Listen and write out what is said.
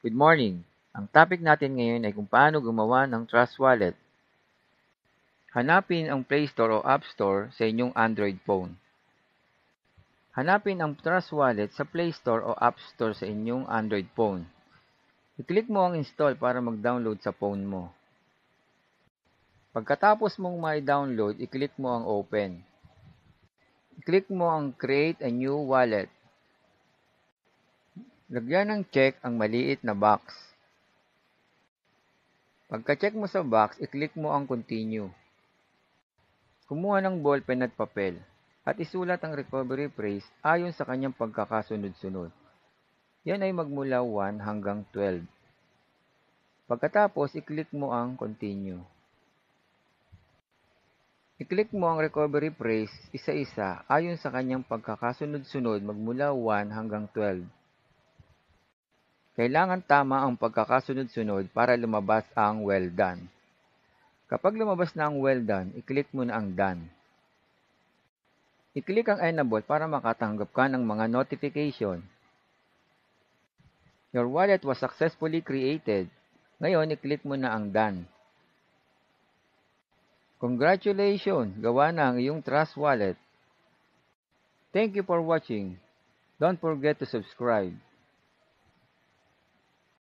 Good morning! Ang topic natin ngayon ay kung paano gumawa ng Trust Wallet. Hanapin ang Play Store o App Store sa inyong Android phone. Hanapin ang Trust Wallet sa Play Store o App Store sa inyong Android phone. I-click mo ang install para mag-download sa phone mo. Pagkatapos mong ma-download, i-click mo ang open. I-click mo ang create a new wallet. Lagyan ng check ang maliit na box. Pagka-check mo sa box, i-click mo ang continue. Kumuha ng ballpen at papel at isulat ang recovery phrase ayon sa kanyang pagkakasunod-sunod. Yan ay magmula 1 hanggang 12. Pagkatapos, i-click mo ang continue. I-click mo ang recovery phrase isa-isa ayon sa kanyang pagkakasunod-sunod magmula 1 hanggang 12. Kailangan tama ang pagkakasunod-sunod para lumabas ang well done. Kapag lumabas na ang well done, i-click mo na ang done. I-click ang enable para makatanggap ka ng mga notification. Your wallet was successfully created. Ngayon, i-click mo na ang done. Congratulations! Gawa na ang iyong Trust Wallet. Thank you for watching. Don't forget to subscribe.